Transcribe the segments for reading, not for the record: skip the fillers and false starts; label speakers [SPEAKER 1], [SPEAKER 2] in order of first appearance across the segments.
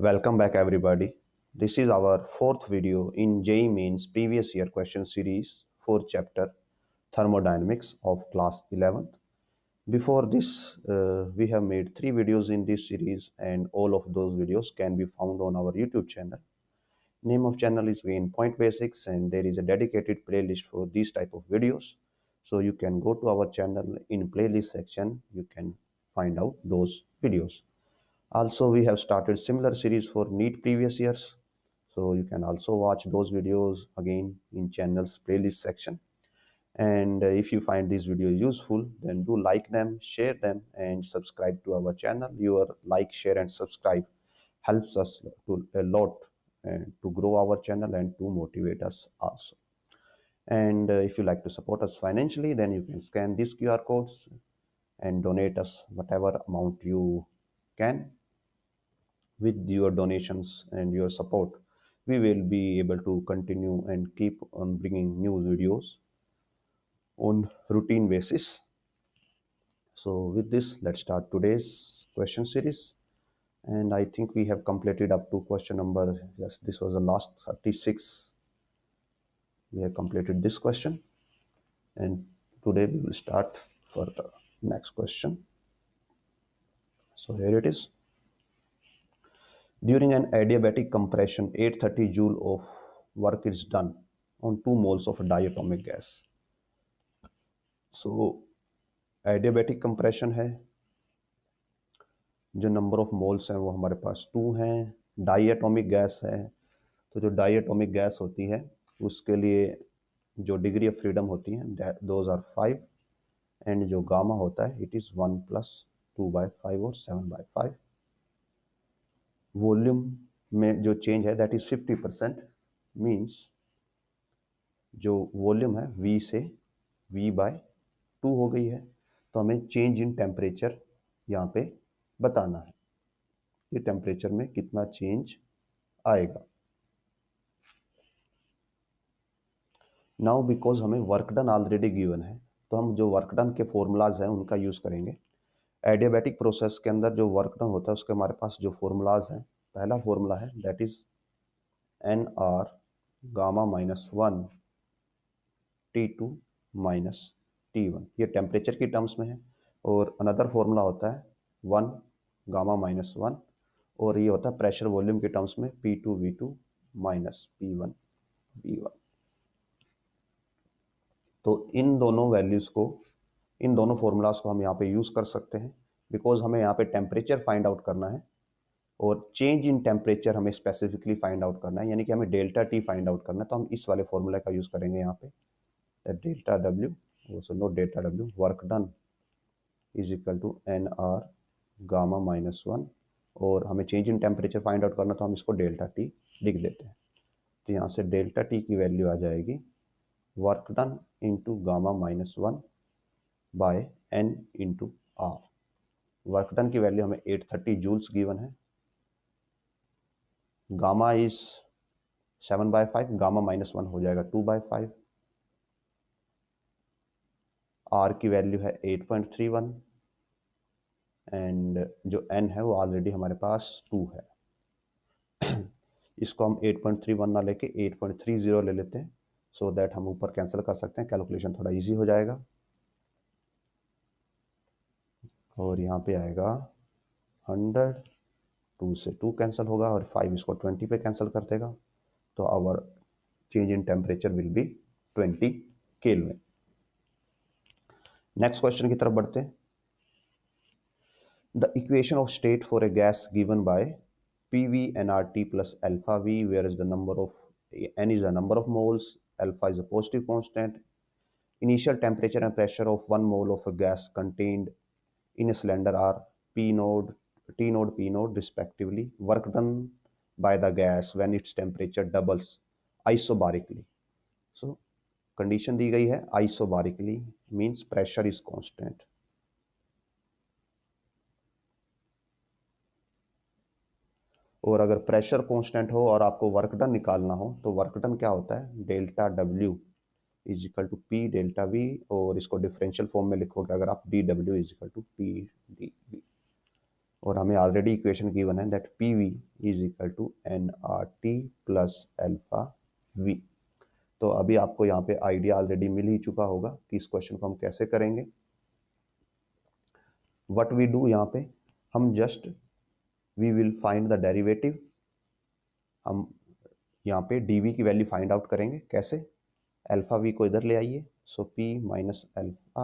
[SPEAKER 1] Welcome back everybody. This is our fourth video in JEE Mains previous year question series for chapter Thermodynamics of class 11th. Before this, we have made 3 videos in this series and all of those videos can be found on our YouTube channel. Name of channel is again Point Basics and there is a dedicated playlist for these type of videos. So you can go to our channel in playlist section, you can find out those videos. Also, we have started similar series for NEET previous years. So you can also watch those videos again in channel's playlist section. And if you find this video useful, then do like them, share them, and subscribe to our channel. Your like, share, and subscribe helps us a lot to grow our channel and to motivate us also. And if you like to support us financially, then you can scan these QR codes and donate us whatever amount you can. With your donations and your support, we will be able to continue and keep on bringing new videos on routine basis. So with this, let's start today's question series. And I think we have completed up to question number, yes, this was the last 36. We have completed this question. And today we will start for the next question. So here it is. During an adiabatic compression, 830 joule of work is done on 2 moles of a diatomic gas. So adiabatic compression है, जो number of moles हैं वो हमारे पास 2 हैं, die atomic gas है, तो जो die atomic gas होती है उसके लिए जो डिग्री ऑफ फ्रीडम होती है दोज आर 5 एंड जो गामा होता है इट इज़ 1 + 2/5 और 7/5. वॉल्यूम में जो चेंज है दैट इज़ 50%, मीन्स जो वॉल्यूम है V से V/2 हो गई है, तो हमें चेंज इन टेम्परेचर यहाँ पे बताना है, ये टेम्परेचर में कितना चेंज आएगा. नाउ बिकॉज हमें वर्क डन ऑलरेडी गिवन है, तो हम जो वर्क डन के फॉर्मूलाज हैं उनका यूज़ करेंगे. एडियाबैटिक प्रोसेस के अंदर जो वर्क डन होता है उसके हमारे पास जो फॉर्मूलाज हैं, पहला फॉर्मूला है that is NR Γ-1 T2 - T1, ये टेम्परेचर की टर्म्स में है. और अनदर फॉर्मूला होता है 1 Γ-1 और ये होता है प्रेशर वॉल्यूम की टर्म्स में P2V2 - P1V1. तो इन दोनों वैल्यूज़ को, इन दोनों फॉर्मूलाज को हम यहाँ पे यूज़ कर सकते हैं बिकॉज हमें यहाँ पे टेम्परेचर फाइंड आउट करना है और चेंज इन टेम्परेचर हमें स्पेसिफिकली फाइंड आउट करना है, यानी कि हमें डेल्टा टी फाइंड आउट करना है. तो हम इस वाले फॉर्मूला का यूज़ करेंगे यहाँ पे, delta W, also note delta W, work done is equal to NR Γ-1 और हमें change in temperature find out करना, तो हम इसको डेल्टा टी लिख देते हैं. तो यहाँ से डेल्टा टी की वैल्यू आ जाएगी work done into Γ-1 by N into R. Work done की वैल्यू हमें 830 जूल्स गिवन है, गामा इज 7/5, Γ-1 हो जाएगा 2/5, R की वैल्यू है 8.31 एंड जो N है वो ऑलरेडी हमारे पास 2 है. इसको हम 8.31 ना लेके 8.30 ले लेते हैं, सो दैट हम ऊपर कैंसिल कर सकते हैं, कैलकुलेशन थोड़ा इजी हो जाएगा. और यहाँ पे आएगा 100, 2 से 2 कैंसिल होगा और 5 इसको 20 पे कैंसिल कर देगा, तो our change in temperature will be 20 kelvin. Next question की तरफ बढ़ते हैं. The equation of state for a gas given by PV nRT plus alpha V, where is the number of N is the number of moles, alpha is a positive constant, initial temperature and pressure of 1 mole of a gas contained in a cylinder are P node, T node, P node respectively. Work done by the gas when its temperature doubles isobarically. So condition दी गई है isobarically means pressure is constant. और अगर pressure constant हो और आपको work done निकालना हो तो वर्क डन क्या होता है, delta W is equal to P delta V, और इसको डिफरेंशियल फॉर्म में लिखोगे अगर आप D W is equal to P D V. और हमें ऑलरेडी इक्वेशन गिवन है that P V is equal to N R T plus alpha V. तो अभी आपको यहाँ पे आइडिया ऑलरेडी मिल ही चुका होगा कि इस क्वेश्चन को हम कैसे करेंगे। व्हाट वी डू, यहाँ पे हम just we will find the derivative. हम यहाँ पे dv की वैल्यू फाइंड आउट करेंगे। कैसे? अल्फा वी को इधर ले आइए, so p minus alpha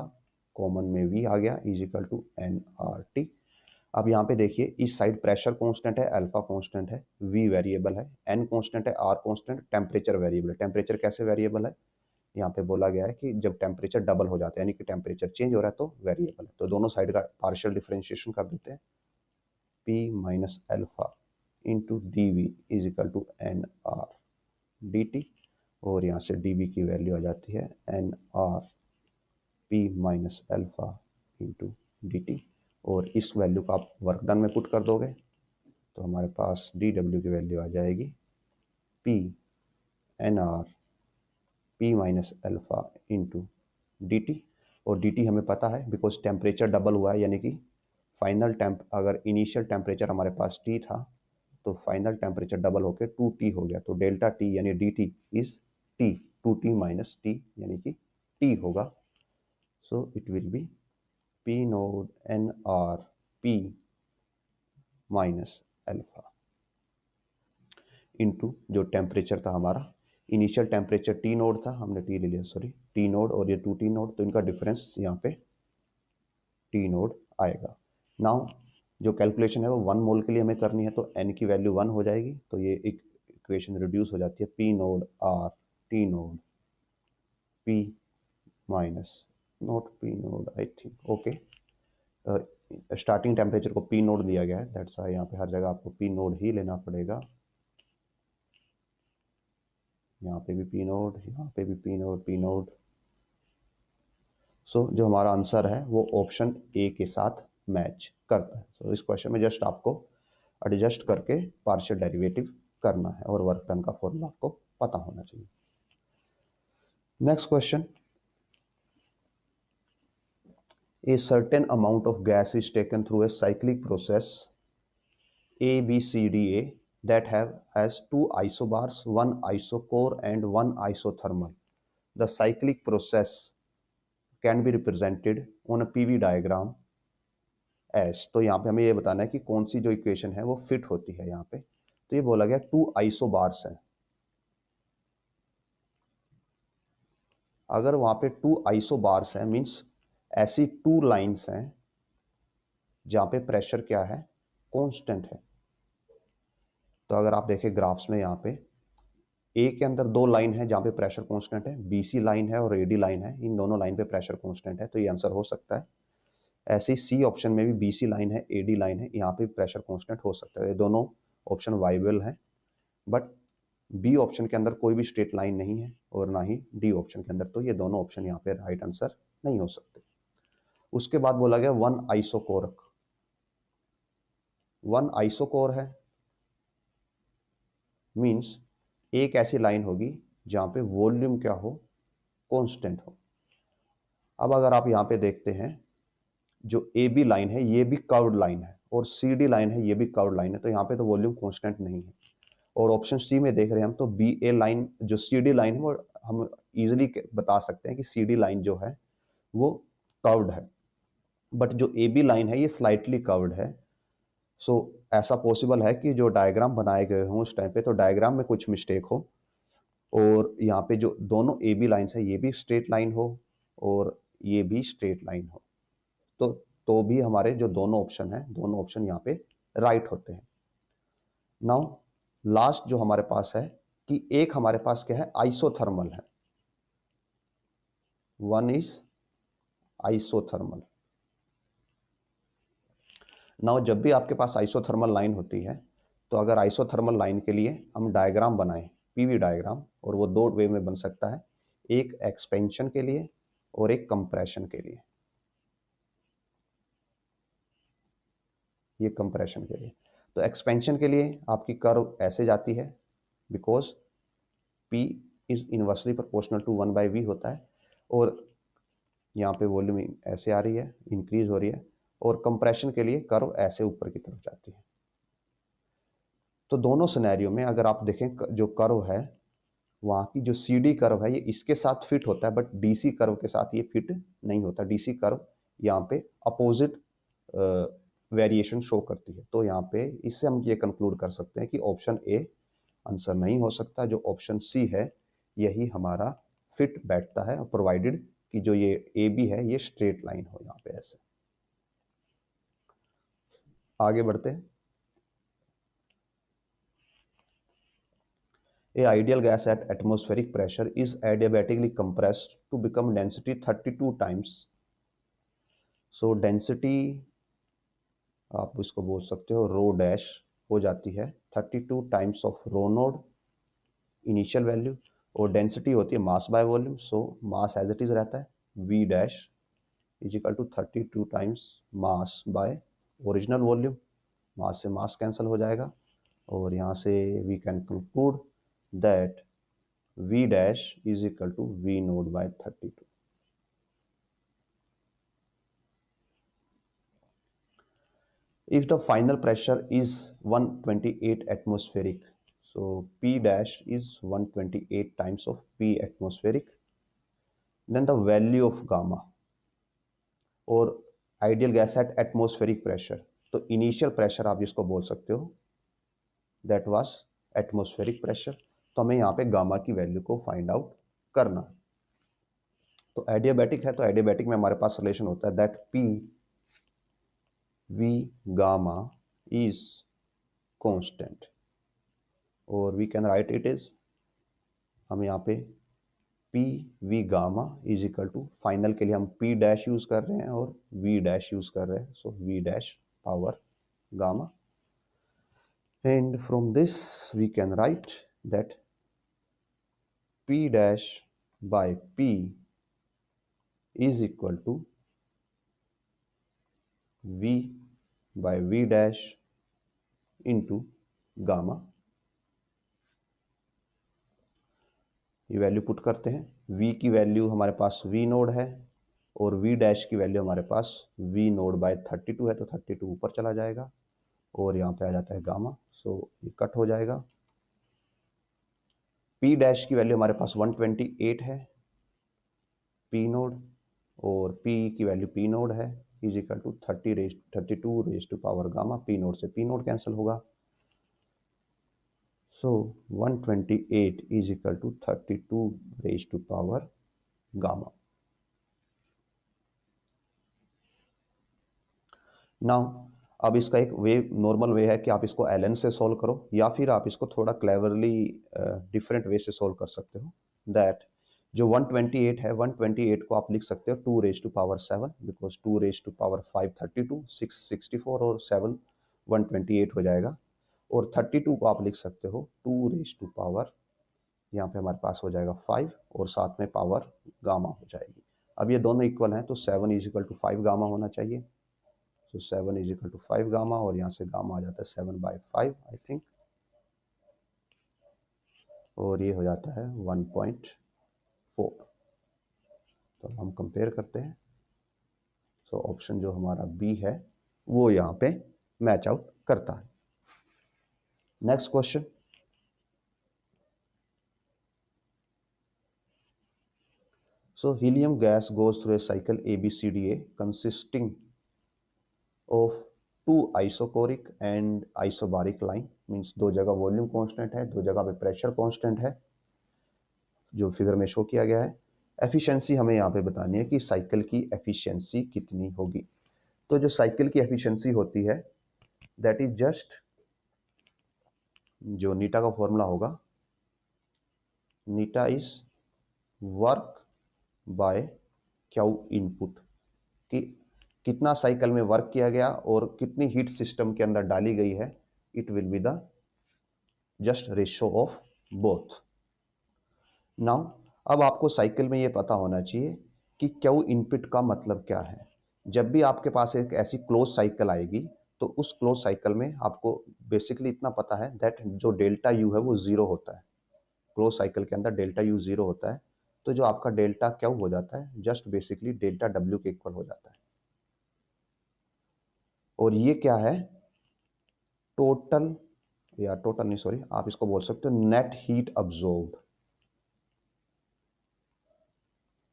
[SPEAKER 1] common में v आ गया is equal to N R T. अब यहाँ पे देखिए, इस साइड प्रेशर कांस्टेंट है, अल्फा कांस्टेंट है, v वेरिएबल है, n कांस्टेंट है, r कांस्टेंट, टेम्परेचर वेरिएबल है। टेम्परेचर कैसे वेरिएबल है? यहाँ पे बोला गया है कि जब टेम्परेचर डबल हो जाता है, यानी कि टेम्परेचर चेंज हो रहा है, तो वेरिएबल है। तो दोनों साइड का पार्शियल डिफरेंशिएशन कर देते हैं, p minus alpha into D V is equal to N R D T, और यहाँ से डी वी की वैल्यू आ जाती है N R P minus alpha into D T, और इस वैल्यू को आप वर्क डन में पुट कर दोगे तो हमारे पास डी डब्ल्यू की वैल्यू आ जाएगी P N R P minus alpha into D T. और डी टी हमें पता है बिकॉज टेम्परेचर डबल हुआ है, यानी कि फाइनल अगर इनिशियल टेम्परेचर हमारे पास टी था तो फाइनल टेम्परेचर डबल होकर 2T हो गया, तो डेल्टा टी यानी D T is T, 2T minus T यानी कि टी होगा। So it will be P naught N R P minus alpha into जो टेम्परेचर था हमारा, इनिशियल टेम्परेचर टी नोड था, हमने टी ले लिया, सॉरी टी नोड, और ये 2T नोड, तो इनका डिफरेंस यहाँ पे टी नोड आएगा। नाउ जो कैलकुलेशन है वो 1 मोल के लिए हमें करनी है, तो n की वैल्यू 1 हो जाएगी, तो ये एक इक्वेशन रिड्यूस हो जाती है, P nought R T node P minus note P nought, I think okay. Starting temperature को पी नोड दिया गया है, दैट्स वाई यहाँ पे हर जगह आपको पी नोड ही लेना पड़ेगा। यहाँ पे भी पी नोड, यहाँ पे भी पी नोड, पी नोड। सो जो हमारा आंसर है वो ऑप्शन ए के साथ मैच करता है। सो इस क्वेश्चन में जस्ट आपको एडजस्ट करके पार्शियल डेरिवेटिव करना है, और वर्क डन का फॉर्मूला आपको पता होना चाहिए। Next question, a certain amount of gas is taken through a cyclic process ABCDA that has two isobars, one isochore and one isothermal. The cyclic process can be represented on a PV diagram as, तो यहाँ पे हमें ये बताना है कि कौन सी जो इक्वेशन है वो फिट होती है यहाँ पे। तो ये बोला गया 2 आइसोबार्स है, अगर वहां पे 2 आइसोबार्स है मींस ऐसी 2 लाइंस हैं जहां पे प्रेशर क्या है, कांस्टेंट है। तो अगर आप देखें ग्राफ्स में, यहाँ पे ए के अंदर 2 लाइन है जहां पे प्रेशर कांस्टेंट है, बीसी लाइन है और एडी लाइन है, इन दोनों लाइन पे प्रेशर कांस्टेंट है, तो ये आंसर हो सकता है। ऐसे ही सी ऑप्शन में भी बीसी लाइन है, एडी लाइन है, यहाँ पे प्रेशर कांस्टेंट हो सकता है। ये दोनों ऑप्शन वाइबल है, बट बी ऑप्शन के अंदर कोई भी स्ट्रेट लाइन नहीं है और ना ही डी ऑप्शन के अंदर, तो ये दोनों ऑप्शन यहाँ पे राइट आंसर नहीं हो सकते। उसके बाद बोला गया 1 आइसोकोरक, 1 आइसोकोर है मींस एक ऐसी लाइन होगी जहां पे वॉल्यूम क्या हो, कांस्टेंट हो। अब अगर आप यहां पे देखते हैं, जो ए बी लाइन है ये भी कर्व्ड लाइन है, और सी डी लाइन है ये भी कर्व्ड लाइन है, तो यहाँ पे तो वॉल्यूम कांस्टेंट नहीं है। और ऑप्शन सी में देख रहे हैं हम, तो बी ए लाइन जो सी डी लाइन है वो हम इजिली बता सकते हैं कि सी डी लाइन जो है वो कर्व्ड है, बट जो ए बी लाइन है ये स्लाइटली कर्व्ड है। सो ऐसा पॉसिबल है कि जो डायग्राम बनाए गए हों उस टाइम पे, तो डायग्राम में कुछ मिस्टेक हो, और यहाँ पे जो दोनों ए बी लाइन्स है ये भी स्ट्रेट लाइन हो और ये भी स्ट्रेट लाइन हो, तो भी हमारे जो दोनों ऑप्शन है, दोनों ऑप्शन यहाँ पे राइट होते हैं। नाउ लास्ट जो हमारे पास है कि एक हमारे पास क्या है, आइसोथर्मल है, वन इज आइसोथर्मल। नाउ जब भी आपके पास आइसोथर्मल लाइन होती है, तो अगर आइसोथर्मल लाइन के लिए हम डायग्राम बनाएं, पीवी डायग्राम, और वो 2 वे में बन सकता है, एक एक्सपेंशन के लिए और एक कंप्रेशन के लिए। ये कंप्रेशन के लिए, तो एक्सपेंशन के लिए आपकी कर्व ऐसे जाती है, because P is inversely proportional to 1/v होता है, और यहाँ पे वॉल्यूम ऐसे आ रही है, इंक्रीज हो रही है, और कंप्रेशन के लिए कर्व ऐसे ऊपर की तरफ जाती है। तो दोनों सिनेरियो में अगर आप देखें जो कर्व है वहाँ की जो सी डी कर्व है ये इसके साथ फिट होता है, बट डी सी कर्व के साथ ये फिट नहीं होता। डी सी कर्व यहाँ पे अपोजिट वेरिएशन शो करती है। तो यहाँ पे इससे हम ये कंक्लूड कर सकते हैं कि ऑप्शन ए आंसर नहीं हो सकता, जो ऑप्शन सी है यही हमारा फिट बैठता है, प्रोवाइडेड कि जो ये ए बी है ये स्ट्रेट लाइन हो यहाँ पे ऐसे। आगे बढ़ते हैं। A ideal gas at atmospheric pressure is adiabatically compressed to become density 32 times. So density आप इसको बोल सकते हो रो डैश हो जाती है 32 times of rho naught initial value, और डेंसिटी होती है mass by volume. So mass as it is रहता है V dash is equal to 32 times mass by original volume. Mass से मास कैंसिल हो जाएगा और यहाँ से we can conclude that V dash is equal to V node by 32. If the final pressure is 128 atmospheric, so P dash is 128 times of P atmospheric, then the value of gamma और ideal gas at atmospheric pressure, तो initial pressure आप जिसको बोल सकते हो that was atmospheric pressure, तो हमें यहाँ पे गामा की वैल्यू को फाइंड आउट करना है। तो एडियाबैटिक है तो एडियाबैटिक में हमारे पास रिलेशन होता है that P V gamma is constant, और we can write it is, हम यहाँ पे P V gamma is equal to, final के लिए हम पी डैश यूज कर रहे हैं और वी डैश यूज कर रहे हैं, so V dash power gamma, and from this we can write that P dash by P is equal to V by V dash into gamma. ये value put करते हैं, V की value हमारे पास V naught है और V dash की value हमारे पास V naught bye 32 है, तो 32 ऊपर चला जाएगा और यहाँ पे आ जाता है गामा, सो ये कट हो जाएगा। P डैश की वैल्यू हमारे पास 128 है P नोड, और P की वैल्यू P नोड है is equal to 32 raise to power gamma. P naught से P नोड कैंसिल होगा, so 128 is equal to 32 raised to power gamma. Now अब इसका एक वे नॉर्मल वे है कि आप इसको ln से सॉल्व करो या फिर आप इसको थोड़ा क्लेवरली डिफरेंट वे से सॉल्व कर सकते हो। दैट जो 128 है 128 को आप लिख सकते हो 2 raise to power 7, because 2 raise to power 5 32, 6 64 और 7 128 हो जाएगा, और 32 को आप लिख सकते हो 2 रेज टू पावर, यहाँ पे हमारे पास हो जाएगा 5 और साथ में पावर गामा हो जाएगी। अब ये दोनों इक्वल हैं तो 7 इज इक्वल टू 5 गामा होना चाहिए, तो 7 इज इक्वल टू 5 गामा, और यहाँ से गामा आ जाता है 7/5 आई थिंक, और ये हो जाता है 1.4। तो हम कंपेयर करते हैं, तो ऑप्शन जो हमारा बी है वो यहाँ पे मैच आउट करता है। Next question, so helium gas goes through a cycle ABCDA consisting of two isochoric and isobaric line, means दो जगह वॉल्यूम कांस्टेंट है, दो जगह पे प्रेशर कांस्टेंट है, जो फिगर में शो किया गया है। एफिशिएंसी हमें यहाँ पे बतानी है कि साइकिल की एफिशिएंसी कितनी होगी। तो जो साइकिल की एफिशिएंसी होती है दैट इज जस्ट, जो नीटा का फॉर्मूला होगा, eta is work by Q input, कि कितना साइकिल में वर्क किया गया और कितनी हीट सिस्टम के अंदर डाली गई है, it will be the just ratio of both. Now अब आपको साइकिल में ये पता होना चाहिए कि क्यू इनपुट का मतलब क्या है। जब भी आपके पास एक ऐसी क्लोज साइकिल आएगी तो उस क्लोज साइकिल में आपको बेसिकली इतना पता है दैट जो डेल्टा यू है वो जीरो होता है, क्लोज साइकिल के अंदर डेल्टा यू जीरो होता है, तो जो आपका डेल्टा क्यू हो जाता है जस्ट बेसिकली डेल्टा डब्ल्यू के इक्वल हो जाता है। और ये क्या है, टोटल, या टोटल नहीं सॉरी, आप इसको बोल सकते हो net heat absorbed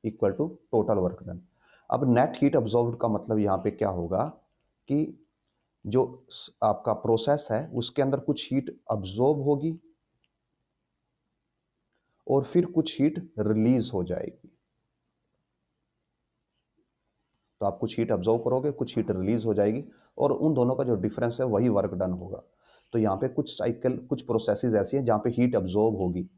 [SPEAKER 1] equal to total work done. अब नेट हीट अब्जॉर्ब्ड का मतलब यहां पे क्या होगा कि जो आपका प्रोसेस है उसके अंदर कुछ हीट अब्जॉर्ब होगी और फिर कुछ हीट रिलीज हो जाएगी। तो आप कुछ हीट अब्जॉर्व करोगे, कुछ हीट रिलीज हो जाएगी, और उन दोनों का जो डिफरेंस है वही वर्क डन होगा। तो यहाँ पे कुछ साइकिल, कुछ प्रोसेसेस ऐसी हैं जहाँ पे हीट अब्जॉर्व होगी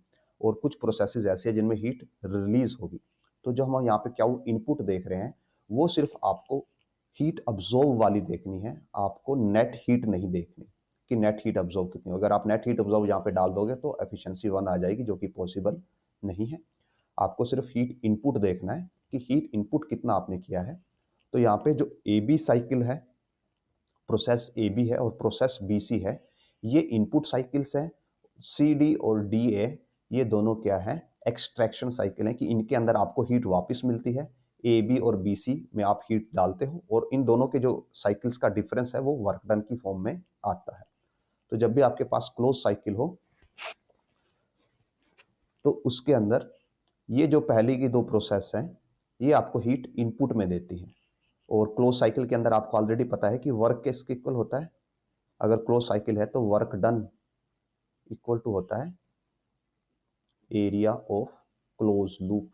[SPEAKER 1] और कुछ प्रोसेसेस ऐसी हैं जिनमें हीट रिलीज होगी। तो जो हम यहाँ पे क्या इनपुट देख रहे हैं वो सिर्फ आपको हीट अब्जॉर्व वाली देखनी है, आपको नेट हीट नहीं देखनी कि नेट हीट अब्जॉर्व कितनी। अगर आप नेट हीट अब्जॉर्व यहाँ पे डाल दोगे तो एफिशिएंसी 1 आ जाएगी, जो कि पॉसिबल नहीं है। आपको सिर्फ हीट इनपुट देखना है कि हीट इनपुट कितना आपने किया है। तो यहाँ पे जो ए बी साइकिल है, प्रोसेस ए बी है और प्रोसेस बी सी है, ये इनपुट साइकिल्स हैं। सी डी और डी ए ये दोनों क्या है, एक्सट्रैक्शन साइकिल है, कि इनके अंदर आपको हीट वापस मिलती है। ए बी और बी सी में आप हीट डालते हो और इन दोनों के जो साइकिल्स का डिफरेंस है वो वर्क डन की फॉर्म में आता है। तो जब भी आपके पास क्लोज साइकिल हो तो उसके अंदर ये जो पहले की दो प्रोसेस हैं ये आपको हीट इनपुट में देती है। और क्लोज साइकिल के अंदर आपको ऑलरेडी पता है कि वर्क किसके इक्वल होता है। अगर क्लोज साइकिल है तो वर्क डन इक्वल टू होता है एरिया ऑफ क्लोज लूप।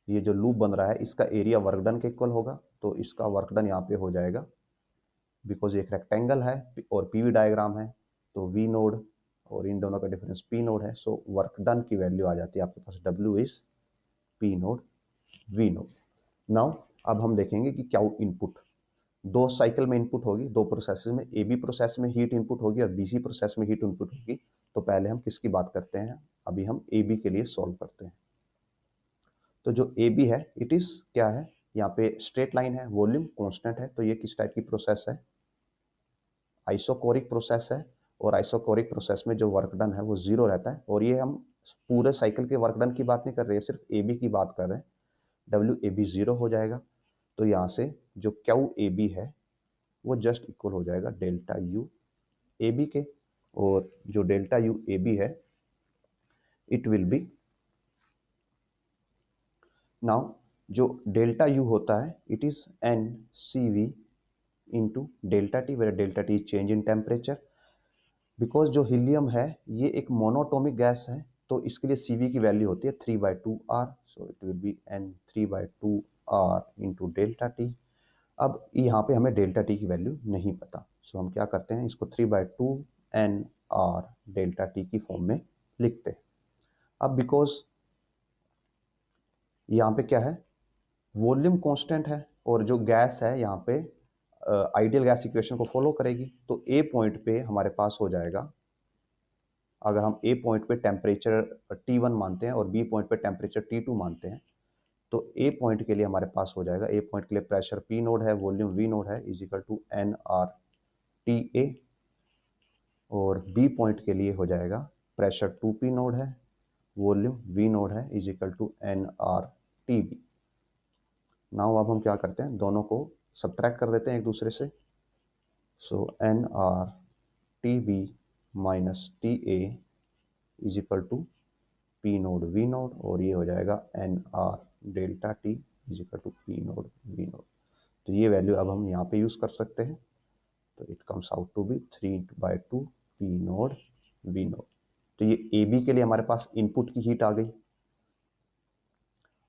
[SPEAKER 1] ये जो लूप बन रहा है इसका एरिया वर्क डन के इक्वल होगा, तो इसका वर्क डन यहाँ पे हो जाएगा, बिकॉज एक रेक्टेंगल है और पीवी डायग्राम है, तो वी नोड और इन दोनों का डिफरेंस पी नोड है। सो वर्क डन की वैल्यू आ जाती है आपके पास W is P naught V naught. Now अब हम देखेंगे कि क्या इनपुट दो साइकिल में इनपुट होगी, दो प्रोसेस में, ए बी प्रोसेस में हीट इनपुट होगी और बी सी प्रोसेस में हीट इनपुट होगी। तो पहले हम किसकी बात करते हैं, अभी हम ए बी के लिए सॉल्व करते हैं। तो जो ए बी है इट इज क्या है, यहाँ पे स्ट्रेट लाइन है, वॉल्यूम कांस्टेंट है। तो ये किस टाइप की प्रोसेस है, आइसोकोरिक प्रोसेस है। और आइसोकोरिक प्रोसेस में जो वर्क डन है वो जीरो रहता है। और ये हम पूरे साइकिल के वर्क डन की बात नहीं कर रहे हैं, सिर्फ ए बी की बात कर रहे हैं। डब्ल्यू ए बी जीरो हो जाएगा। तो यहाँ से जो क्यू ए बी है वो जस्ट इक्वल हो जाएगा डेल्टा यू ए बी के। और जो डेल्टा यू ए बी है इट विल बी, नाउ जो डेल्टा यू होता है it is N C V into delta T, where delta T is change in temperature. Because जो हीलियम है ये एक मोनोटोमिक गैस है, तो इसके लिए सी वी की वैल्यू होती है 3/2 R। So it will be N 3/2 R into delta T. अब यहाँ पे हमें डेल्टा टी की वैल्यू नहीं पता, सो हम क्या करते हैं, इसको 3/2 NR डेल्टा टी की फॉर्म में लिखते हैं। अब बिकॉज यहाँ पे क्या है, वॉल्यूम कांस्टेंट है और जो गैस है यहाँ पे आइडियल गैस इक्वेशन को फॉलो करेगी, तो ए पॉइंट पे हमारे पास हो जाएगा, अगर हम ए पॉइंट पे टेम्परेचर T1 मानते हैं और बी पॉइंट पे टेम्परेचर T2 मानते हैं, तो ए पॉइंट के लिए हमारे पास हो जाएगा, ए पॉइंट के लिए प्रेशर P नोड है, वॉल्यूम V नोड है, इज इक्वल टू NRTA। और बी पॉइंट के लिए हो जाएगा प्रेशर 2P नोड है, वॉल्यूम V नोड है, is equal to NRTB। Now अब हम क्या करते हैं, दोनों को सब्ट्रैक्ट कर देते हैं एक दूसरे से। So NRTB minus TA is equal to P naught V naught, और ये हो जाएगा NR delta T is equal to P naught V naught. तो ये वैल्यू अब हम यहाँ पे यूज़ कर सकते हैं। तो it comes out to be 3/2 P naught V naught. तो ये ए बी के लिए हमारे पास इनपुट की हीट आ गई।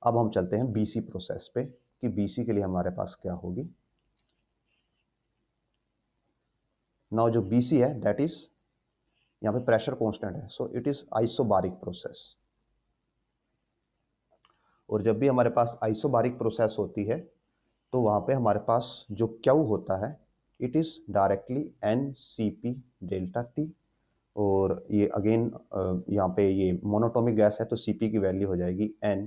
[SPEAKER 1] अब हम चलते हैं बीसी प्रोसेस पे कि बीसी के लिए हमारे पास क्या होगी। नाउ जो बीसी है दैट इज, यहाँ पे प्रेशर कांस्टेंट है, so it is isobaric process. और जब भी हमारे पास आइसोबारिक प्रोसेस होती है तो वहाँ पे हमारे पास जो क्यू होता है it is directly NCP delta T. और ये अगेन यहाँ पे ये मोनोटोमिक गैस है तो CP की वैल्यू हो जाएगी N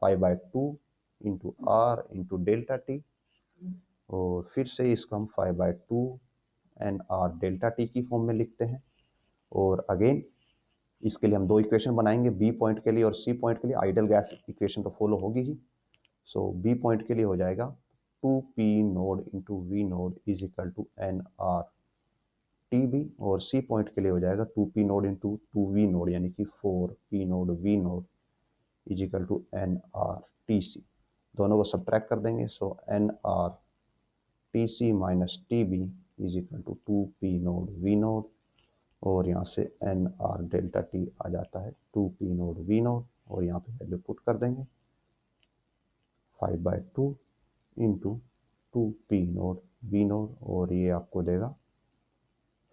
[SPEAKER 1] 5/2 into R into delta T. और फिर से इसको हम 5/2 NR डेल्टा टी की फॉर्म में लिखते हैं। और अगेन इसके लिए हम दो इक्वेशन बनाएंगे, बी पॉइंट के लिए और सी पॉइंट के लिए। आइडियल गैस इक्वेशन तो फॉलो होगी ही। सो बी पॉइंट के लिए हो जाएगा 2p naught into V naught is equal to N R T B, और सी पॉइंट के लिए हो जाएगा 2p naught into 2v node यानी कि 4p naught v naught is equal to N R T C. दोनों को सब्ट्रैक्ट कर देंगे, so N R T C minus T B is equal to 2p naught v naught, और यहाँ से N R delta T आ जाता है 2p नोड v नोड, और यहाँ पे वैल्यू पुट कर देंगे 5/2 into 2p naught v naught, और ये आपको देगा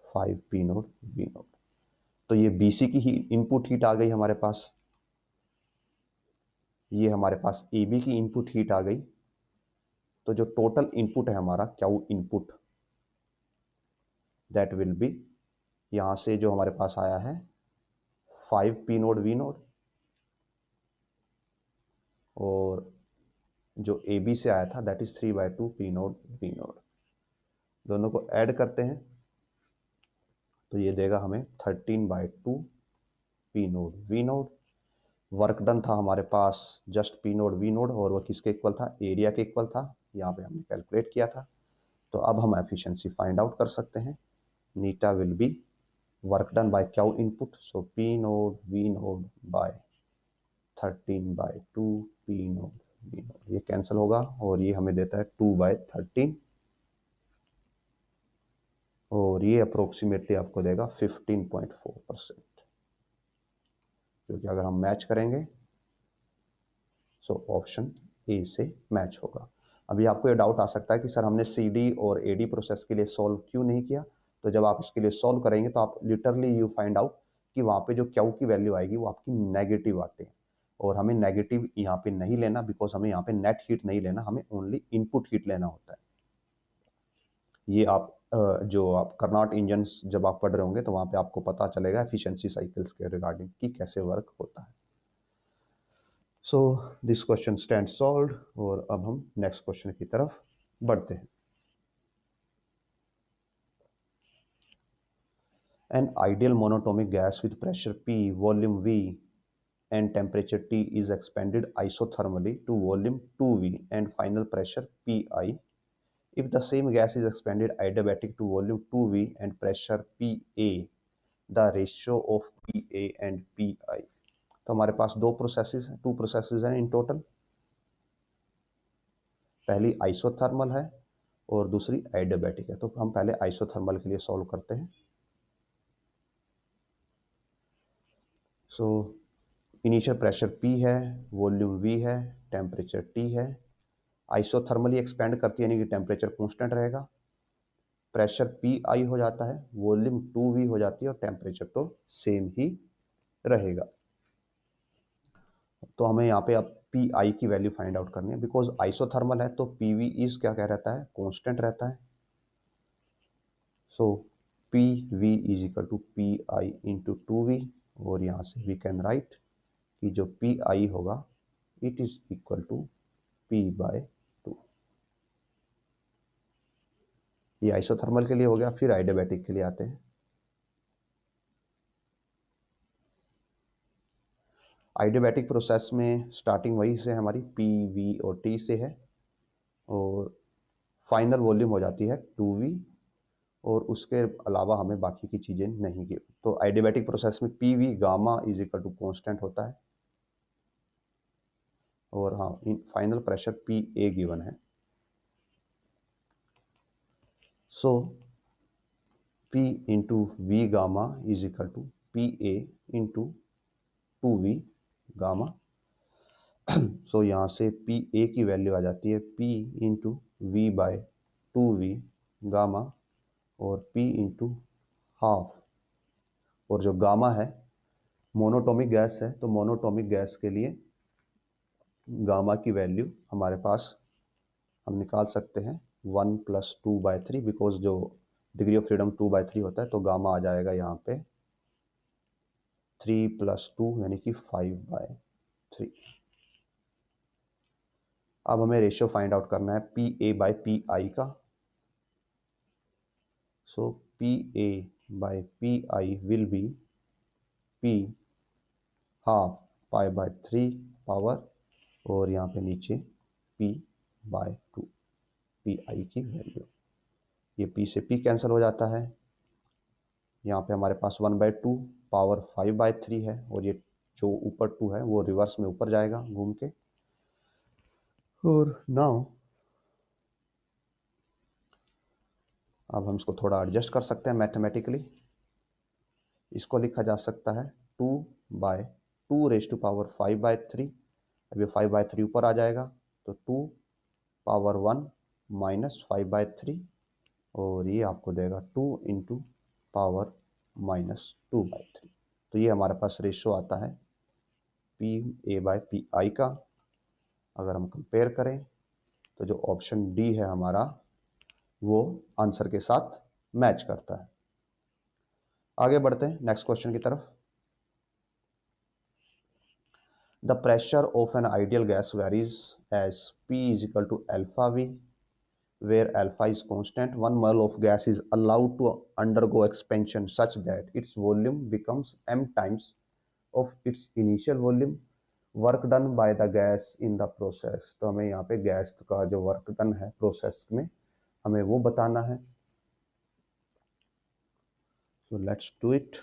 [SPEAKER 1] 5p नोड v नोड। तो ये BC की ही इनपुट हीट आ गई हमारे पास, ये हमारे पास AB की इनपुट हीट आ गई। तो जो टोटल इनपुट है हमारा Q input, that will B, यहां से जो हमारे पास आया है 5p नोड v नोड, और जो AB से आया था that is 3/2 p naught v node. दोनों को ऐड करते हैं तो ये देगा हमें 13/2 p naught v naught. Work done था हमारे पास just p naught v naught, और वो किसके इक्वल था, एरिया के इक्वल था, यहाँ पे हमने कैलकुलेट किया था। तो अब हम एफिशिएंसी फाइंड आउट कर सकते हैं। Eta will be work done by Q input, so p naught v naught by 13/2 p naught v naught, ये कैंसिल होगा और ये हमें देता है 2/13, और ये अप्रोक्सीमेटली आपको देगा 15.4%, क्योंकि अगर हम मैच करेंगे सो ऑप्शन ए से मैच होगा। अभी आपको ये डाउट आ सकता है कि सर हमने CD और AD प्रोसेस के लिए सॉल्व क्यों नहीं किया। तो जब आप इसके लिए सॉल्व करेंगे तो आप लिटरली यू फाइंड आउट कि वहाँ पे जो क्यू की वैल्यू आएगी वो आपकी नेगेटिव आते हैं, और हमें नेगेटिव यहाँ पे नहीं लेना, बिकॉज हमें यहाँ पे नेट हीट नहीं लेना, हमें ओनली इनपुट हीट लेना होता है। ये आप जो आप कर्नाट इंजन्स जब आप पढ़ रहे होंगे तो वहाँ पे आपको पता चलेगा एफिशिएंसी साइकिल्स के रिगार्डिंग कि कैसे वर्क होता है। So this question stand solved, और अब हम नेक्स्ट क्वेश्चन की तरफ बढ़ते हैं। An ideal monatomic gas with pressure P, volume V and temperature T is expanded isothermally to volume 2V and final pressure Pi. If the same gas is expanded adiabatic to volume 2V and pressure Pa, the ratio of Pa and Pi। तो हमारे पास दो processes हैं in total. पहली isothermal है और दूसरी adiabatic है। तो हम पहले आइसोथर्मल के लिए सॉल्व करते हैं। सो इनिशियल प्रेशर P है, वॉल्यूम V है, टेम्परेचर T है। आइसोथर्मली एक्सपेंड करती है यानी कि टेम्परेचर कांस्टेंट रहेगा, प्रेशर Pi हो जाता है, वॉल्यूम 2V हो जाती है और टेम्परेचर तो सेम ही रहेगा। तो हमें यहाँ पे अब Pi की वैल्यू फाइंड आउट करनी है, बिकॉज आइसोथर्मल है तो PV इज क्या रहता है, कांस्टेंट रहता है। So PV is equal to Pi into 2V, और यहाँ से वी कैन राइट कि जो Pi होगा it is equal to P/2। ये आइसोथर्मल के लिए हो गया। फिर एडियाबैटिक के लिए आते हैं। एडियाबैटिक प्रोसेस में स्टार्टिंग वही से हमारी PV और T से है, और फाइनल वॉल्यूम हो जाती है 2V, और उसके अलावा हमें बाकी की चीज़ें नहीं गिव। तो एडियाबैटिक प्रोसेस में PV gamma is equal to constant होता है, और हाँ फाइनल प्रेशर PA गिवन है। So P into V gamma is equal to PA into 2V gamma. So यहाँ से PA की वैल्यू आ जाती है P इंटू V/2V गामा, और P इंटू हाफ, और जो गामा है मोनोटोमिक गैस है, तो मोनोटोमिक गैस के लिए गामा की वैल्यू हमारे पास हम निकाल सकते हैं 1 + 2/3, बिकॉज जो डिग्री ऑफ फ्रीडम 2/3 होता है, तो गामा आ जाएगा यहाँ पे 3 + 2 यानी कि 5/3। अब हमें रेशियो फाइंड आउट करना है PA/PI का। So PA/PI will be P half π/3 power, और यहाँ पे नीचे P/2। पी आई की वैल्यू। ये पी से पी कैंसिल हो जाता है, यहाँ पे हमारे पास 1/2 पावर 5/3 है, और ये जो ऊपर 2 है वो रिवर्स में ऊपर जाएगा घूम के। और नाउ अब हम इसको थोड़ा एडजस्ट कर सकते हैं मैथमेटिकली। इसको लिखा जा सकता है 2/2 अब ये 5/3 ऊपर आ जाएगा, तो 2 पावर 1 माइनस 5/3, और ये आपको देगा 2 × पावर -2/3। तो ये हमारे पास रेशो आता है PA/PI का। अगर हम कंपेयर करें तो जो ऑप्शन डी है हमारा वो आंसर के साथ मैच करता है। आगे बढ़ते हैं नेक्स्ट क्वेश्चन की तरफ। The pressure of an ideal gas varies as P is equal to alpha V, where alpha is constant. 1 mole of gas is allowed to undergo expansion such that its volume becomes m times of its initial volume. Work done by the gas in the process. तो हमें यहाँ पे gas का जो work done है process में हमें वो बताना है। So let's do it.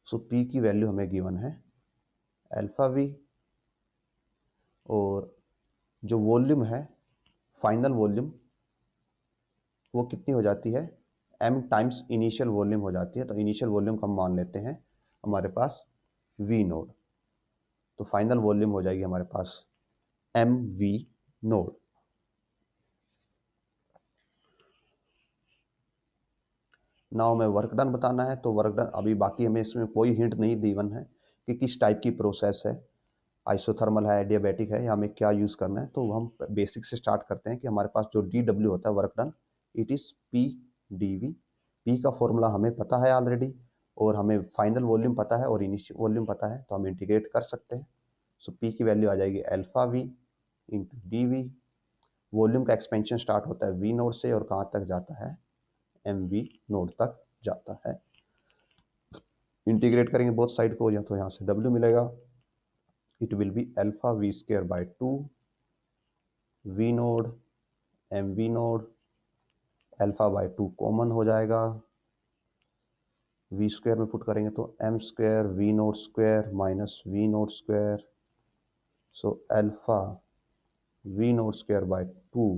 [SPEAKER 1] So P की वैल्यू हमें गिवन है अल्फा वी, और जो वॉल्यूम है फाइनल वॉल्यूम वो कितनी हो जाती है, m टाइम्स इनिशियल वॉल्यूम हो जाती है। तो इनिशियल वॉल्यूम को हम मान लेते हैं हमारे पास v नोड, तो फाइनल वॉल्यूम हो जाएगी हमारे पास mv नोड। नाउ हमें वर्क डन बताना है। तो वर्क डन अभी बाकी हमें इसमें कोई हिंट नहीं गिवन है कि किस टाइप की प्रोसेस है, आइसोथर्मल है, एडियाबैटिक है, या हमें क्या यूज़ करना है। तो हम बेसिक से स्टार्ट करते हैं कि हमारे पास जो DW होता है work done, it is PdV। P का फॉर्मूला हमें पता है ऑलरेडी, और हमें फाइनल वॉल्यूम पता है और इनिशियल वॉल्यूम पता है, तो हम इंटीग्रेट कर सकते हैं। सो P की वैल्यू आ जाएगी alpha V into DV। Volume का एक्सपेंशन स्टार्ट होता है V नोड से और कहाँ तक जाता है, MV नोड तक जाता है। इंटीग्रेट करेंगे बोथ साइड को, या तो यहाँ से W मिलेगा, it will be alpha V square by 2 V node MV node, alpha by 2 common हो जाएगा, V स्क्वायर में पुट करेंगे तो M square V node square minus V node square. So alpha V node square by 2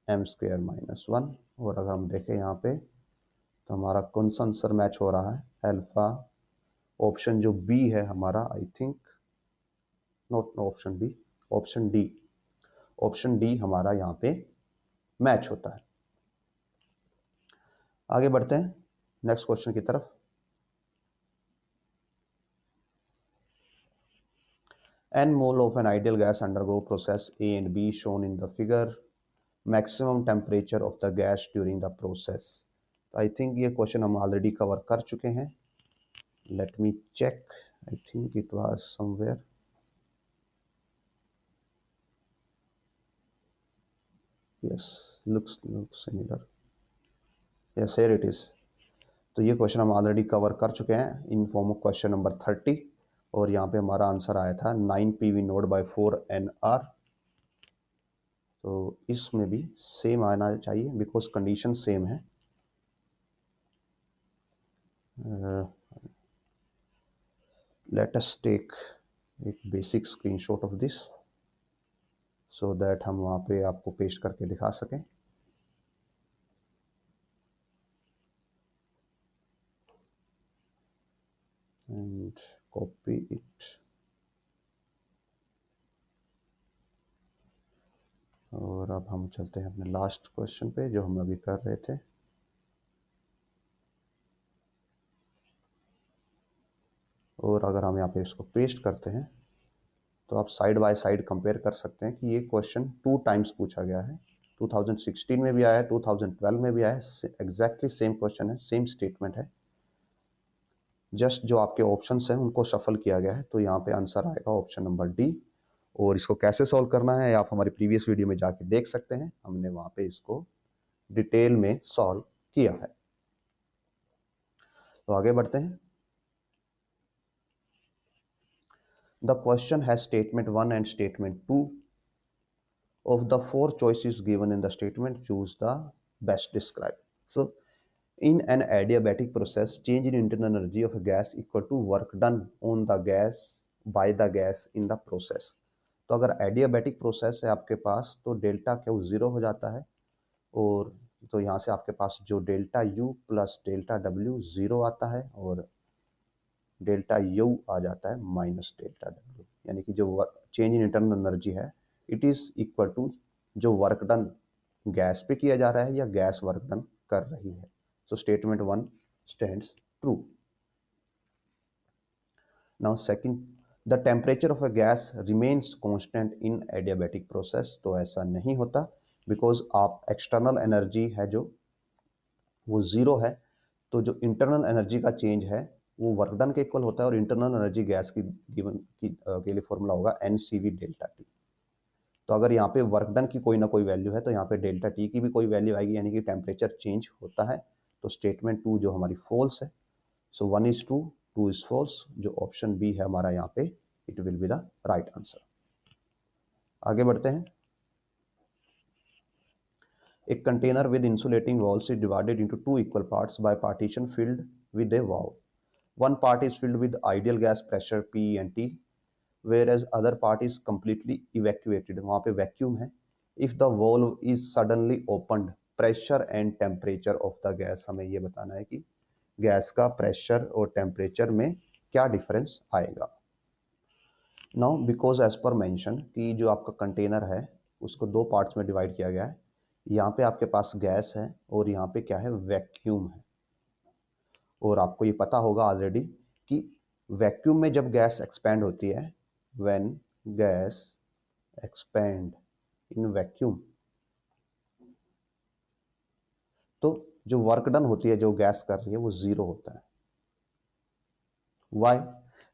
[SPEAKER 1] M square minus 1। और अगर हम देखें यहाँ पे तो हमारा कौन सा आंसर मैच हो रहा है, अल्फा ऑप्शन जो B है हमारा, I think not option B, option D हमारा यहाँ पे मैच होता है। आगे बढ़ते हैं नेक्स्ट क्वेश्चन की तरफ। N mole of an ideal gas undergo process A and B shown in the figure. Maximum temperature of the gas during the process. I think ये क्वेश्चन हम ऑलरेडी कवर कर चुके हैं। Let me check. I think it was somewhere. Yes, looks similar. Yes, here it is. तो ये question हम already cover कर चुके हैं in form of question number 30, और यहाँ पे हमारा आंसर आया था 9 PV नोड बाय 4 NR। तो इसमें भी सेम आना चाहिए बिकॉज कंडीशन सेम है। लेट अस टेक एक basic screenshot of this so that हम वहाँ पे आपको पेस्ट करके दिखा सकें। And copy it. और अब हम चलते हैं अपने लास्ट क्वेश्चन पे जो हम अभी कर रहे थे। और अगर हम यहाँ पे इसको पेस्ट करते हैं तो आप साइड बाय साइड कंपेयर कर सकते हैं कि ये क्वेश्चन 2 टाइम्स पूछा गया है। 2016 में भी आया है, 2012 में भी आया है, एग्जैक्टली सेम क्वेश्चन है, सेम स्टेटमेंट है। जस्ट जो आपके ऑप्शंस हैं उनको सफल किया गया है। तो यहाँ पे आंसर आएगा ऑप्शन नंबर डी। और इसको कैसे सॉल्व करना है आप हमारी प्रीवियस वीडियो में जाके देख सकते हैं, हमने वहाँ पे इसको डिटेल में सॉल्व किया है। तो आगे बढ़ते हैं। The question has statement 1 and statement 2. Of the four choices given in the statement, choose the best described. So in an adiabatic process, change in internal energy of a gas equal to work done on the gas by the gas in the process. तो अगर adiabatic process है आपके पास तो delta Q zero हो जाता है, और तो यहाँ से आपके पास जो delta U plus delta W zero आता है, और डेल्टा यू आ जाता है माइनस डेल्टा डब्ल्यू, यानी कि जो चेंज इन इंटरनल एनर्जी है इट इज इक्वल टू जो वर्क डन गैस पे किया जा रहा है या गैस वर्क डन कर रही है. So statement 1 stands true. Now second, the temperature of a gas remains constant in adiabatic process. तो ऐसा नहीं होता, बिकॉज आप एक्सटर्नल एनर्जी है जो वो ज़ीरो है, तो जो इंटरनल एनर्जी का चेंज है वो वर्क डन के इक्वल होता है, और इंटरनल एनर्जी गैस की गिवन के लिए फॉर्मूला होगा N C V delta T. तो अगर यहाँ पे वर्क डन की कोई ना कोई वैल्यू है तो यहाँ पे डेल्टा टी की भी कोई वैल्यू आएगी, यानी कि टेम्परेचर चेंज होता है. तो स्टेटमेंट 2 जो हमारी फॉल्स है. सो 1 इज ट्रू, 2 इज फॉल्स. जो ऑप्शन बी है हमारा यहाँ पे it will be the right answer. आगे बढ़ते हैं. A container with insulating walls is divided into two equal parts by partition filled with a valve. One part is filled with ideal gas pressure P and T, whereas other part is completely evacuated. वहाँ पे vacuum है. If the valve is suddenly opened, pressure and temperature of the gas, हमें ये बताना है कि gas का pressure और टेम्परेचर में क्या डिफरेंस आएगा. Now because as per mention कि जो आपका कंटेनर है उसको दो पार्ट्स में डिवाइड किया गया है. यहाँ पे आपके पास गैस है और यहाँ पे क्या है, वैक्यूम है. और आपको ये पता होगा ऑलरेडी कि वैक्यूम में जब गैस एक्सपैंड होती है, when gas expand in vacuum, तो जो वर्क डन होती है जो गैस कर रही है वो जीरो होता है. वाई?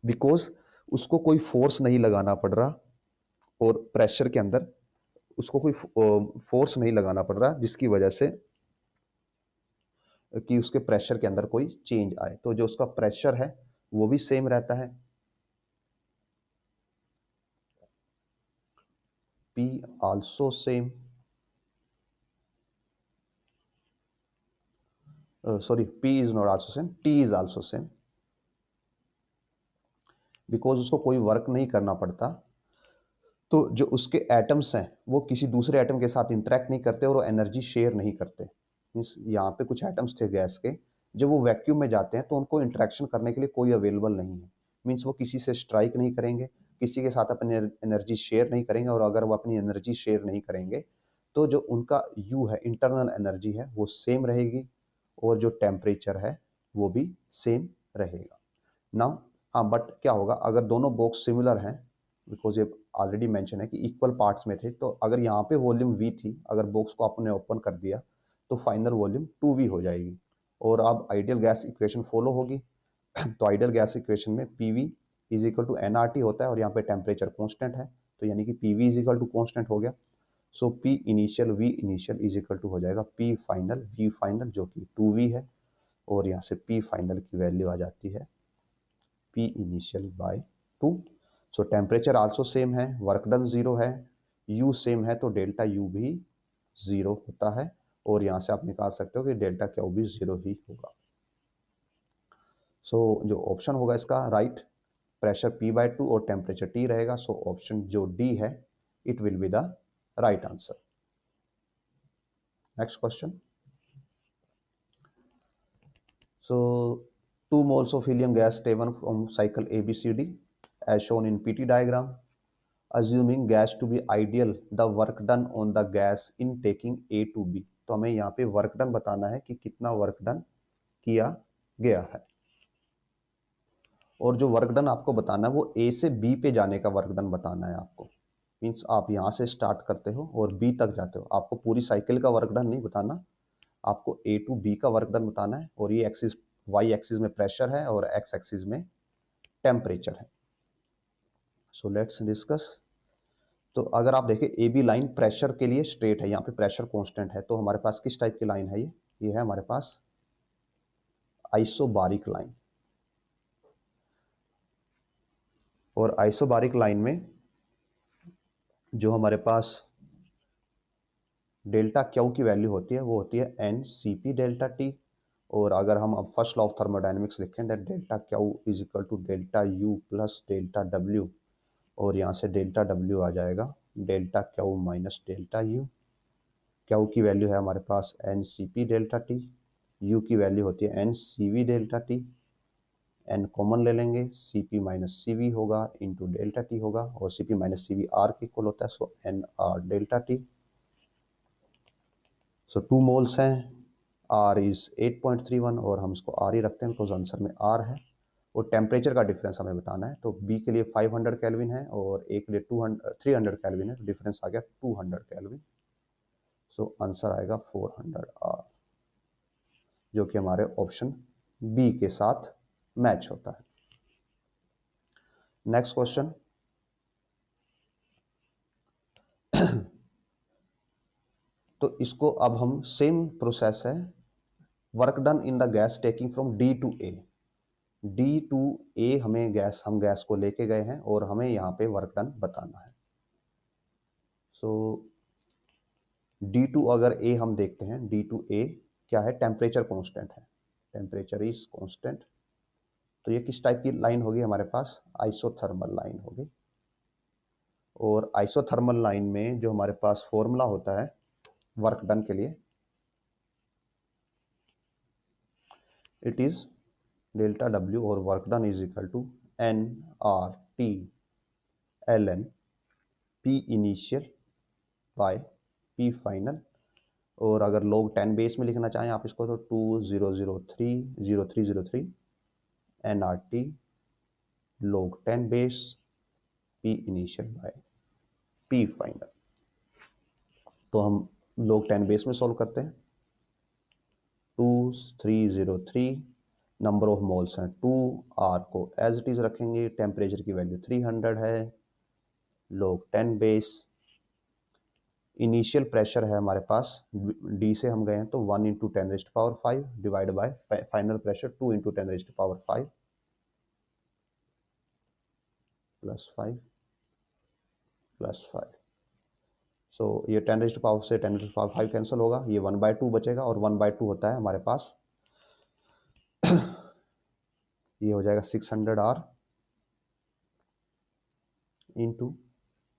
[SPEAKER 1] बिकॉज उसको कोई फोर्स नहीं लगाना पड़ रहा, और प्रेशर के अंदर उसको कोई फोर्स नहीं लगाना पड़ रहा जिसकी वजह से कि उसके प्रेशर के अंदर कोई चेंज आए. तो जो उसका प्रेशर है वो भी सेम रहता है, P also same. Sorry, P is not also same, T is also same. Because उसको कोई वर्क नहीं करना पड़ता, तो जो उसके एटम्स हैं वो किसी दूसरे एटम के साथ इंटरेक्ट नहीं करते और वो एनर्जी शेयर नहीं करते. मीन्स यहाँ पे कुछ एटम्स थे गैस के, जब वो वैक्यूम में जाते हैं तो उनको इंटरेक्शन करने के लिए कोई अवेलेबल नहीं है. मीन्स वो किसी से स्ट्राइक नहीं करेंगे, किसी के साथ अपनी एनर्जी शेयर नहीं करेंगे, और अगर वो अपनी एनर्जी शेयर नहीं करेंगे तो जो उनका यू है, इंटरनल एनर्जी है, वो सेम रहेगी, और जो टेम्परेचर है वो भी सेम रहेगा. नाउ हाँ, बट क्या होगा अगर दोनों बॉक्स सिमिलर हैं, बिकॉज ये ऑलरेडी मेंशन है कि इक्वल पार्ट्स में थे, तो अगर यहाँ पे वॉल्यूम V थी, अगर बॉक्स को आपने ओपन कर दिया तो फाइनल वॉल्यूम 2V हो जाएगी, और अब आइडियल गैस इक्वेशन फॉलो होगी. तो आइडियल गैस इक्वेशन में PV is equal to nRT होता है, और यहाँ पे टेम्परेचर कॉन्स्टेंट है, तो यानी कि PV is equal to constant हो गया. So P initial V initial is equal to हो जाएगा P फाइनल V फाइनल, जो कि 2V है, और यहाँ से P फाइनल की वैल्यू आ जाती है P initial by 2. So temperature also same है, वर्क डन जीरो है, U सेम है, तो डेल्टा U भी जीरो होता है, और यहाँ से आप निकाल सकते हो कि डेल्टा Q भी जीरो ही होगा. सो जो ऑप्शन होगा इसका राइट, प्रेशर P/2 और टेम्परेचर T रहेगा. सो ऑप्शन जो D है it will be the right answer. Next question. So 2 moles of helium gas taken from cycle ABCD as shown in PT diagram. Assuming gas to be ideal, the work done on the gas in taking A to B. तो हमें यहाँ पे work done बताना है कि कितना work done किया गया है, और जो वर्क डन आपको बताना है वो A से B पे जाने का वर्क डन बताना है आपको. मीन्स आप यहाँ से स्टार्ट करते हो और B तक जाते हो, आपको पूरी साइकिल का वर्क डन नहीं बताना, आपको A to B का वर्क डन बताना है. और ये एक्सिस वाई एक्सिस में प्रेशर है और एक्स एक्सिस में टेम्परेचर है. So let's discuss. तो अगर आप देखें ए बी लाइन प्रेशर के लिए स्ट्रेट है, यहाँ पे प्रेशर कांस्टेंट है, तो हमारे पास किस टाइप की लाइन है, ये है हमारे पास आइसोबारिक लाइन. और आइसोबारिक लाइन में जो हमारे पास डेल्टा क्यू की वैल्यू होती है वो होती है N C P delta T. और अगर हम अब फर्स्ट लॉ ऑफ थर्मोडायनेमिक्स लिखें that delta Q is equal to delta U plus delta W, और यहाँ से डेल्टा डब्ल्यू आ जाएगा delta Q minus delta U. Q की वैल्यू है हमारे पास N C P delta T, U की वैल्यू होती है N C V delta T. N common ले लेंगे, C P minus C V होगा इंटू डेल्टा टी होगा, और C P minus C V R के इक्वल होता है, so N R delta T. So 2 moles हैं, आर इज 8.31 और हम इसको आर ही रखते हैं बिकॉज आंसर में आर है। और टेम्परेचर का डिफरेंस हमें बताना है, तो बी के लिए 500 केल्विन है और ए के लिए 300 केल्विन है, तो डिफरेंस आ गया 200 केल्विन। सो आंसर आएगा 400 आर, जो कि हमारे ऑप्शन बी के साथ मैच होता है। नेक्स्ट क्वेश्चन, तो इसको अब हम सेम प्रोसेस है, work done in the gas taking from D to A. D to A हमें हम गैस को लेके गए हैं और हमें यहाँ पे वर्क डन बताना है। सो डी टू अगर ए हम देखते हैं, डी टू ए क्या है, टेम्परेचर कांस्टेंट है, टेम्परेचर इज कांस्टेंट। तो ये किस टाइप की लाइन होगी हमारे पास, आइसोथर्मल लाइन होगी। और आइसोथर्मल लाइन में जो हमारे पास फॉर्मूला होता है वर्क डन के लिए, इट इज डेल्टा डब्ल्यू और work done is equal to N R T L N P initial by P final. और अगर लोग 10 बेस में लिखना चाहें आप इसको, तो 2003 एन आर टी लोग 10 base P initial by P final. तो हम लोग 10 बेस में सॉल्व करते हैं। 2303 नंबर ऑफ मोल्स हैं 2, आर को एज इट इज रखेंगे, टेम्परेचर की वैल्यू 300 है, लोग 10 बेस, इनिशियल प्रेशर है हमारे पास डी से हम गए हैं तो 1 into 10⁵ divide by final pressure 2 into 10⁵ plus 5 plus 5। सो ये 10⁵ से 10⁵ कैंसिल होगा, ये 1/2 बचेगा और 1/2 होता है हमारे पास ये हो जाएगा 600 आर इंटू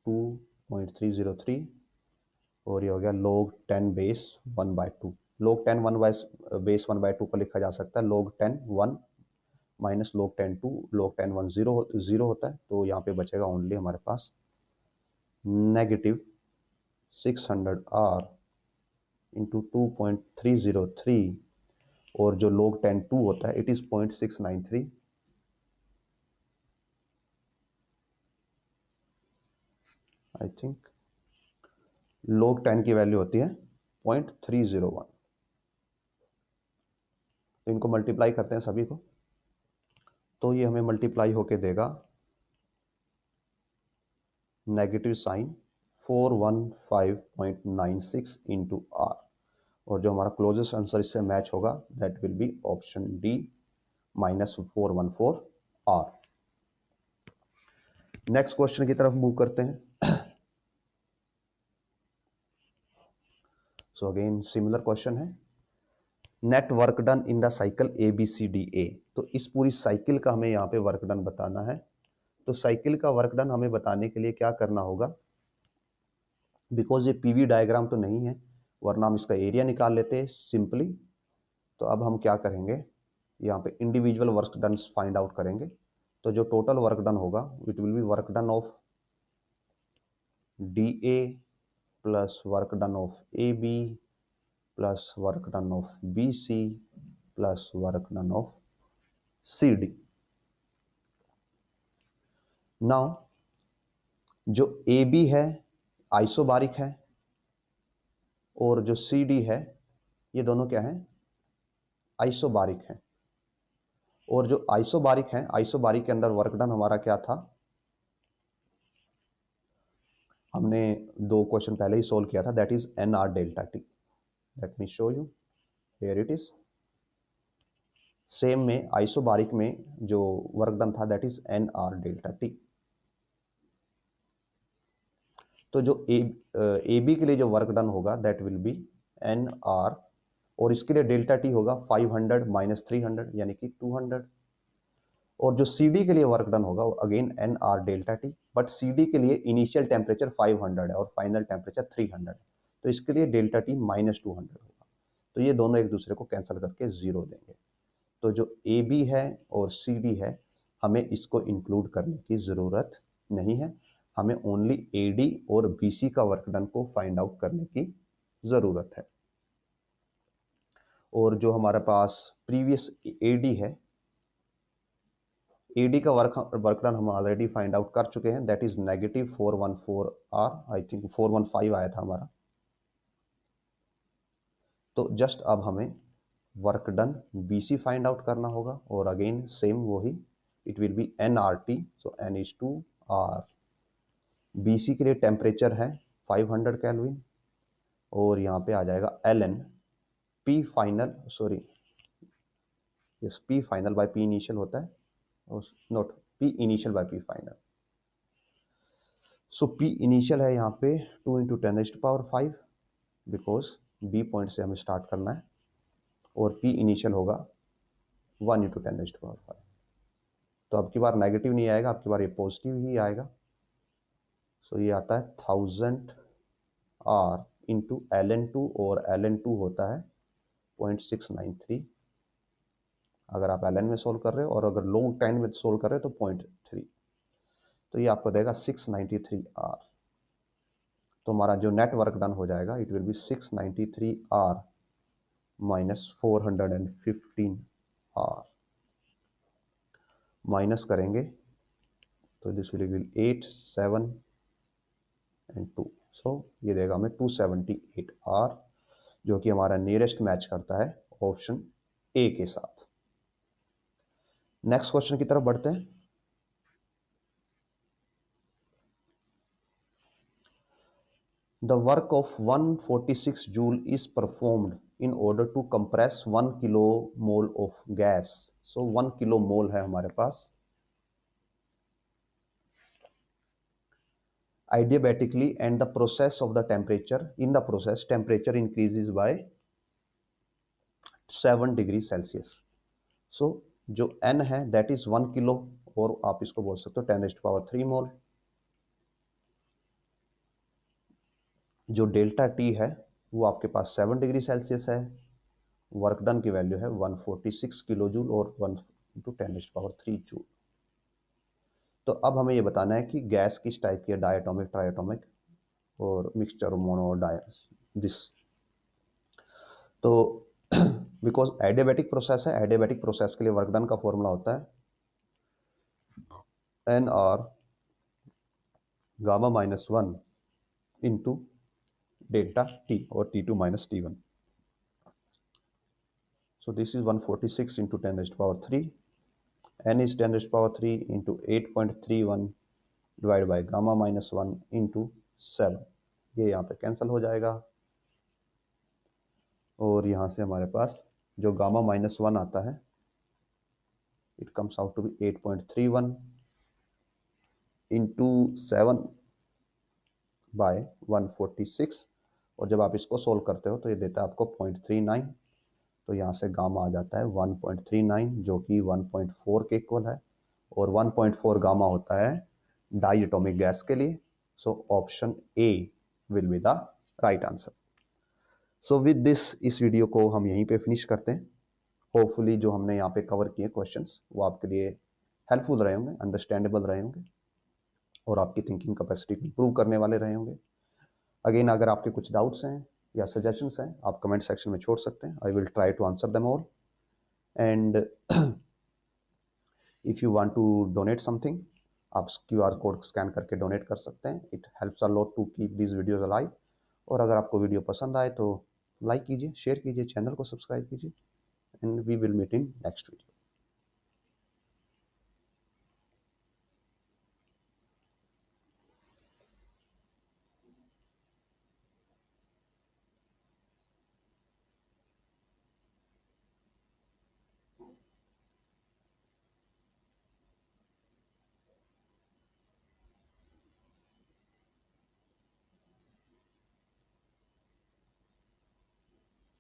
[SPEAKER 1] 2.303 और ये हो गया log 10 बेस 1/2। log 10 बेस 1/2 को लिखा जा सकता है log 10 1 माइनस log 10 2, log 10 1 0 होता है, तो यहाँ पे बचेगा ओनली हमारे पास नेगेटिव 600 आर इंटू 2.303 और जो log 10 2 होता है it is 0.693। I think log 10 की वैल्यू होती है 0.301। तो इनको मल्टीप्लाई करते हैं सभी को, तो ये हमें मल्टीप्लाई होके देगा नेगेटिव साइन 415.96 इंटू आर, और जो हमारा क्लोजेस्ट आंसर इससे मैच होगा that will be option D -414 R. Next question की तरफ मूव करते हैं। सो अगेन सिमिलर क्वेश्चन है, net work done in the cycle A B C D A. तो इस पूरी साइकिल का हमें यहाँ पे वर्क डन बताना है। तो साइकिल का वर्क डन हमें बताने के लिए क्या करना होगा, बिकॉज ये पीवी डायग्राम तो नहीं है वरना हम इसका एरिया निकाल लेते हैं सिंपली। तो अब हम क्या करेंगे, यहाँ पे individual work done find out करेंगे। तो जो टोटल वर्क डन होगा it will be work done of D A plus work done of A B plus work done of B C plus work done of C D. Now जो A B है isobaric है और जो C D है ये दोनों क्या है, आइसोबारिक है। और जो आइसोबारिक है, आइसोबारिक के अंदर वर्क डन हमारा क्या था, हमने 2 क्वेश्चन पहले ही सोल्व किया था, that is N R delta T. Let me show you, here it is. Same में आइसोबारिक में जो वर्क डन था that is N R delta T. तो जो ए बी के लिए जो वर्क डन होगा that will be N R, और इसके लिए डेल्टा टी होगा 500 माइनस 300 यानी कि 200। और जो सी डी के लिए वर्क डन होगा again N R delta T, but C D के लिए इनिशियल टेम्परेचर 500 है और फाइनल टेम्परेचर 300 है, तो इसके लिए डेल्टा टी माइनस 200 होगा। तो ये दोनों एक दूसरे को कैंसिल करके जीरो देंगे। तो जो ए बी है और सी डी है हमें इसको इंक्लूड करने की ज़रूरत नहीं है, हमें ओनली ए डी और बी सी का वर्क डन को फाइंड आउट करने की ज़रूरत है। और जो हमारे पास प्रीवियस ए डी है, ए डी का वर्क डन हम ऑलरेडी फाइंड आउट कर चुके हैं, that is negative 414 R, I think 415 आया था हमारा। तो जस्ट अब हमें work done B C find out करना होगा, और अगेन सेम वही, it will be N R T, so N is two R. B C के लिए टेम्परेचर है 500 केल्विन, और यहाँ पे आ जाएगा L N, P final, sorry yes P final by P initial होता है, not P initial by P final. So P initial है यहाँ पे 2 इंटू 10⁵, बिकॉज बी पॉइंट से हमें स्टार्ट करना है, और पी इनिशियल होगा 1 इंटू 10⁵। तो अब की बार नेगेटिव नहीं आएगा, अब की बार ये पॉजिटिव ही आएगा। सो ये आता है 1000 R into L N two, और एल एन टू होता है 0.693 अगर आप एल एन में सोल्व कर रहे हो, और अगर लॉन्ग टाइम में सोल्व कर रहे हो तो 0.3, तो ये आपको देगा 693 आर। तो हमारा जो नेट वर्क डन हो जाएगा it will be 693 R minus 415 R, minus करेंगे तो दिस विल बी 8 7 एंड 2, सो ये देगा हमें 278 आर, जो कि हमारा नियरेस्ट मैच करता है ऑप्शन ए के साथ। नेक्स्ट क्वेश्चन की तरफ बढ़ते हैं। The work of 146 joule is performed in order to compress 1 kilomole of gas. So 1 kilomole है हमारे पास। Adiabatically, and the process of the temperature, in the process temperature increases by 7 degree Celsius. So जो N है that is 1 kilo, और आप इसको बोल सकते हो 10⁻³ मोल। जो डेल्टा टी है वो आपके पास 7 डिग्री सेल्सियस है, वर्क डन की वैल्यू है 146 किलो जूल और 1 इंटू 10⁻³ जूल। तो अब हमें ये बताना है कि गैस किस टाइप की है, डायटोमिक, ट्राइटोमिक और मिक्सचर मोनो दिस। तो बिकॉज एडियाबैटिक प्रोसेस है, एडियाबैटिक प्रोसेस के लिए वर्क डन का फॉर्मूला होता है N R gamma minus 1 into delta T और T2 minus T1। So this is 146 into 10⁻³, n is 10⁻³ into 8.31 divided by gamma minus 1 into 7, ये यहाँ पे कैंसिल हो जाएगा, और यहाँ से हमारे पास जो गामा माइनस 1 आता है it comes out to be 8.31 into 7 by 146, और जब आप इसको सोल्व करते हो तो ये देता है आपको 0.39, तो यहाँ से गामा आ जाता है 1.39 जो कि 1.4 के इक्वल है, और 1.4 गामा होता है डाई एटॉमिक गैस के लिए। So option A will be the right answer. So with this इस वीडियो को हम यहीं पे फिनिश करते हैं। होपफुली जो हमने यहाँ पे कवर किए क्वेश्चंस वो आपके लिए हेल्पफुल रहे होंगे, अंडरस्टैंडेबल रहे होंगे, और आपकी थिंकिंग कैपेसिटी को इंप्रूव करने वाले रहे होंगे। अगेन अगर आपके कुछ डाउट्स हैं या सजेशंस हैं आप कमेंट सेक्शन में छोड़ सकते हैं, I will try to answer them all. And if you want to donate something, आप QR कोड स्कैन करके डोनेट कर सकते हैं, it helps a lot to keep this videos alive. और अगर आपको वीडियो पसंद आए तो लाइक कीजिए, शेयर कीजिए, चैनल को सब्सक्राइब कीजिए, and we will meet in next video.